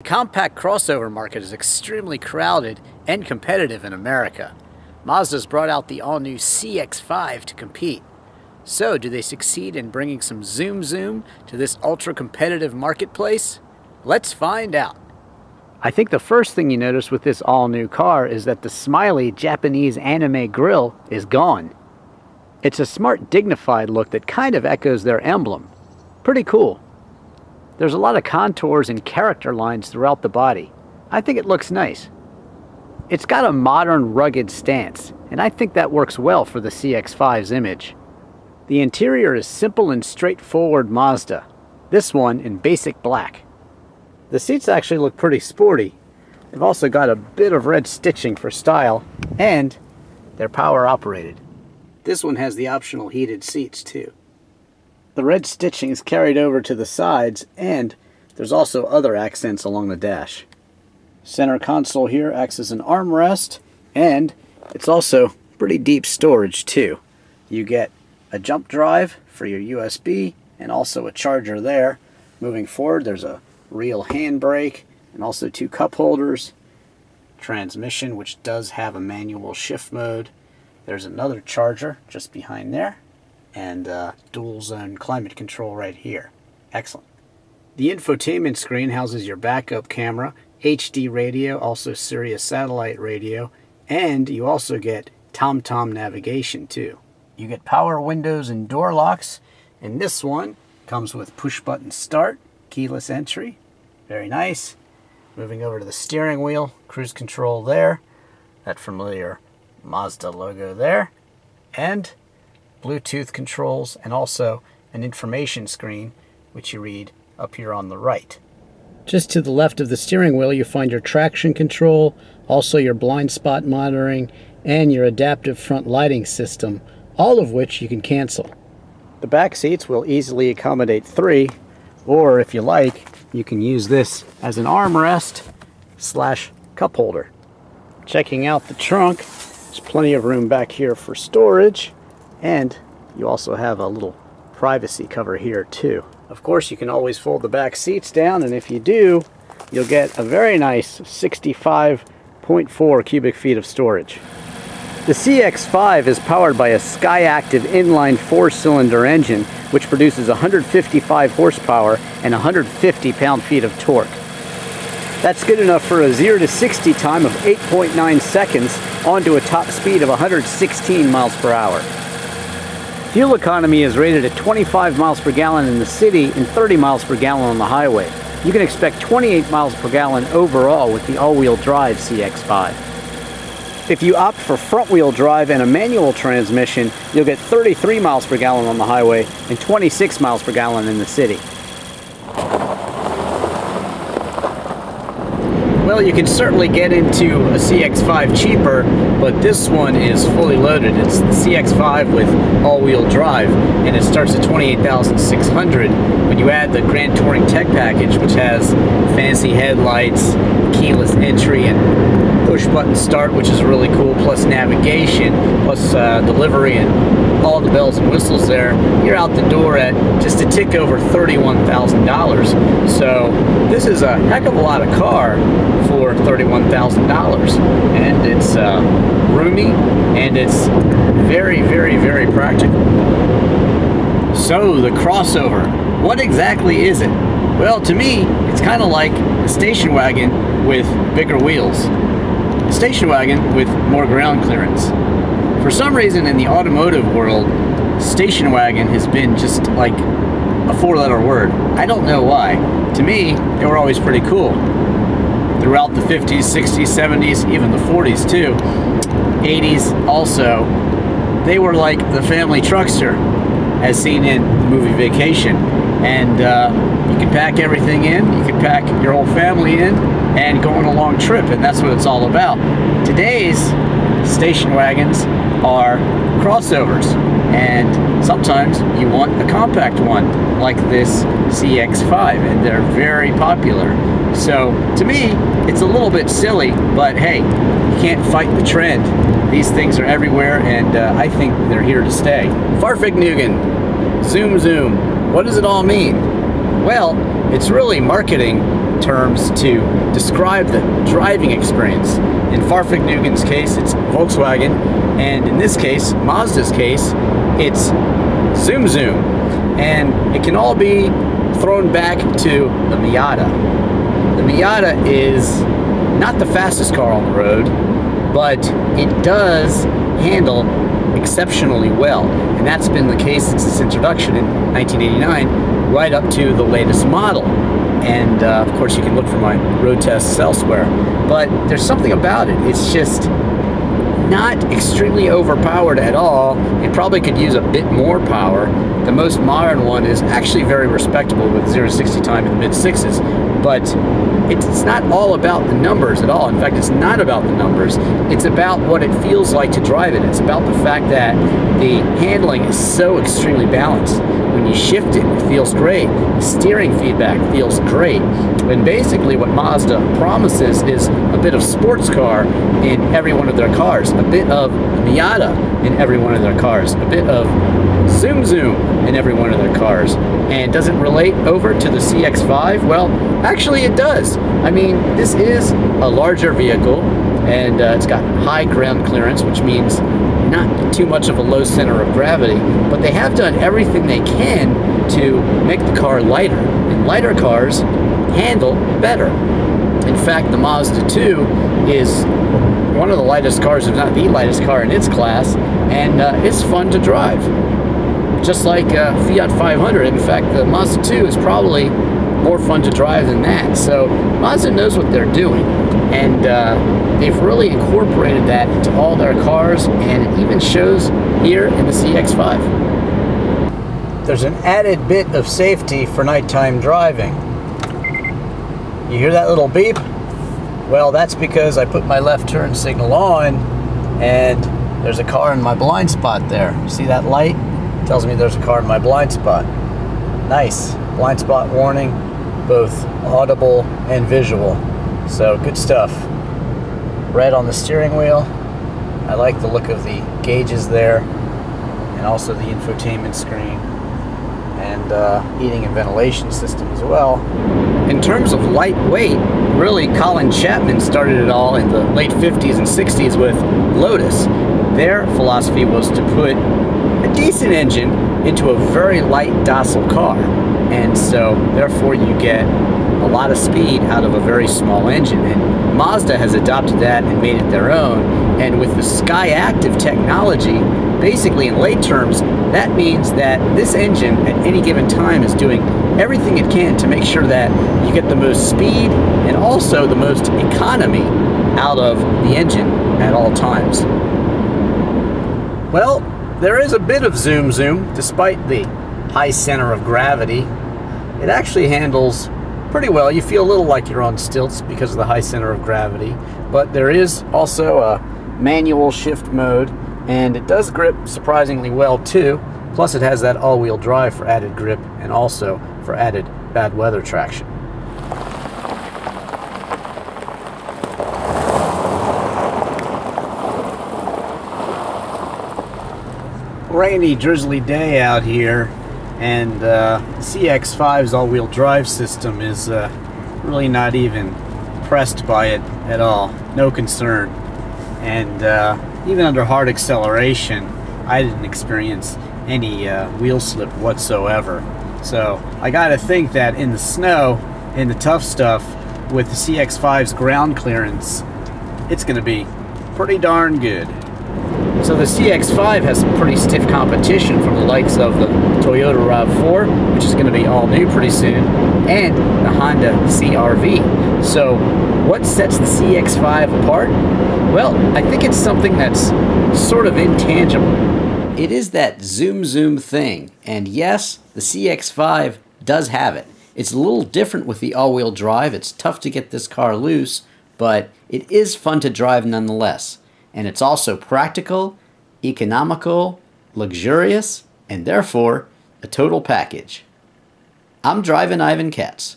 The compact crossover market is extremely crowded and competitive in America. Mazda's brought out the all-new CX-5 to compete. So, do they succeed in bringing some zoom to this ultra-competitive marketplace? Let's find out. I think the first thing you notice with this all-new car is that the smiley Japanese anime grille is gone. It's a smart, dignified look that kind of echoes their emblem. Pretty cool. There's a lot of contours and character lines throughout the body. I think it looks nice. It's got a modern, rugged stance, and I think that works well for the CX-5's image. The interior is simple and straightforward Mazda, this one in basic black. The seats actually look pretty sporty. They've also got a bit of red stitching for style, and they're power operated. This one has the optional heated seats too. The red stitching is carried over to the sides, and there's also other accents along the dash. Center console here acts as an armrest, and it's also pretty deep storage too. You get a jump drive for your USB and also a charger there. Moving forward, there's a real handbrake and also two cup holders. Transmission, which does have a manual shift mode. There's another charger just behind there, and dual zone climate control right here. Excellent. The infotainment screen houses your backup camera, HD radio, also Sirius satellite radio, and you also get TomTom navigation too. You get power windows and door locks, and this one comes with push button start, keyless entry. Very nice. Moving over to the steering wheel, cruise control there, that familiar Mazda logo there, and Bluetooth controls, and also an information screen, which you read up here on the right. Just to the left of the steering wheel, you find your traction control, also your blind spot monitoring, and your adaptive front lighting system, all of which you can cancel. The back seats will easily accommodate 3, or if you like, you can use this as an armrest / cup holder. Checking out the trunk, there's plenty of room back here for storage, and you also have a little privacy cover here too. Of course, you can always fold the back seats down, and if you do, you'll get a very nice 65.4 cubic feet of storage. The CX-5 is powered by a Skyactiv inline 4-cylinder engine, which produces 155 horsepower and 150 pound-feet of torque. That's good enough for a 0 to 60 time of 8.9 seconds onto a top speed of 116 miles per hour. Fuel economy is rated at 25 miles per gallon in the city and 30 miles per gallon on the highway. You can expect 28 miles per gallon overall with the all-wheel drive CX-5. If you opt for front-wheel drive and a manual transmission, you'll get 33 miles per gallon on the highway and 26 miles per gallon in the city. Well, you can certainly get into a CX-5 cheaper, but this one is fully loaded. It's the CX-5 with all-wheel drive, and it starts at $28,600. When you add the Grand Touring Tech package, which has fancy headlights, keyless entry, and push-button start, which is really cool, plus navigation, plus delivery, and all the bells and whistles there, you're out the door at just a tick over $31,000. So this is a heck of a lot of car for $31,000, and it's roomy, and it's very, very, very practical. So the crossover, what exactly is it? Well, to me, it's kind of like a station wagon with bigger wheels. A station wagon with more ground clearance. For some reason in the automotive world, station wagon has been just like a 4-letter word. I don't know why. To me, they were always pretty cool. Throughout the 50s, 60s, 70s, even the 40s too, 80s also, they were like the family truckster, as seen in the movie Vacation. And you can pack everything in, you can pack your whole family in, and go on a long trip, and that's what it's all about. Today's station wagons are crossovers, and sometimes you want a compact one, like this CX-5, and they're very popular. So, to me, it's a little bit silly, but hey, you can't fight the trend. These things are everywhere, and I think they're here to stay. Farfignugan, zoom. What does it all mean? Well, it's really marketing terms to describe the driving experience. In Farfignugan's case, it's Volkswagen, and in this case, Mazda's case, it's Zoom Zoom. And it can all be thrown back to the Miata. The Miata is not the fastest car on the road, but it does handle exceptionally well, and that's been the case since its introduction in 1989 right up to the latest model. And of course you can look for my road tests elsewhere, but there's something about it. It's just not extremely overpowered at all. It probably could use a bit more power. The most modern one is actually very respectable with 0 to 60 time in the mid-6s, but it's not all about the numbers at all. In fact, it's not about the numbers. It's about what it feels like to drive it. It's about the fact that the handling is so extremely balanced. When you shift it, it feels great. The steering feedback feels great. And basically what Mazda promises is a bit of sports car in every one of their cars, a bit of Miata in every one of their cars, a bit of Zoom Zoom in every one of their cars. And does it relate over to the CX-5? Well, actually it does. I mean, this is a larger vehicle, and it's got high ground clearance, which means not too much of a low center of gravity, but they have done everything they can to make the car lighter, and lighter cars handle better. In fact, the Mazda 2 is one of the lightest cars, if not the lightest car in its class, and it's fun to drive. Just like Fiat 500. In fact, the Mazda 2 is probably more fun to drive than that. So Mazda knows what they're doing, and they've really incorporated that into all their cars, and it even shows here in the CX-5. There's an added bit of safety for nighttime driving. You hear that little beep? Well, that's because I put my left turn signal on, and there's a car in my blind spot there. See that light? Tells me there's a car in my blind spot. Nice. Blind spot warning, both audible and visual. So good stuff. Red on the steering wheel. I like the look of the gauges there, and also the infotainment screen, and heating and ventilation system as well. In terms of lightweight, really Colin Chapman started it all in the late 50s and 60s with Lotus. Their philosophy was to put a decent engine into a very light, docile car, and so therefore you get a lot of speed out of a very small engine. And Mazda has adopted that and made it their own, and with the Sky Active technology, basically in lay terms, that means that this engine at any given time is doing everything it can to make sure that you get the most speed and also the most economy out of the engine at all times. Well, there is a bit of zoom zoom despite the high center of gravity. It actually handles pretty well. You feel a little like you're on stilts because of the high center of gravity, but there is also a manual shift mode, and it does grip surprisingly well too. Plus it has that all-wheel drive for added grip and also for added bad weather traction. Rainy, drizzly day out here, and the CX-5's all-wheel drive system is really not even pressed by it at all. No concern. And even under hard acceleration, I didn't experience any wheel slip whatsoever. So I gotta think that in the snow, in the tough stuff, with the CX-5's ground clearance, it's gonna be pretty darn good. So the CX-5 has some pretty stiff competition from the likes of the Toyota RAV4, which is going to be all new pretty soon, and the Honda CR-V. So what sets the CX-5 apart? Well, I think it's something that's sort of intangible. It is that zoom zoom thing, and yes, the CX-5 does have it. It's a little different with the all-wheel drive. It's tough to get this car loose, but it is fun to drive nonetheless. And it's also practical, economical, luxurious, and therefore a total package. I'm Drivin' Ivan Katz.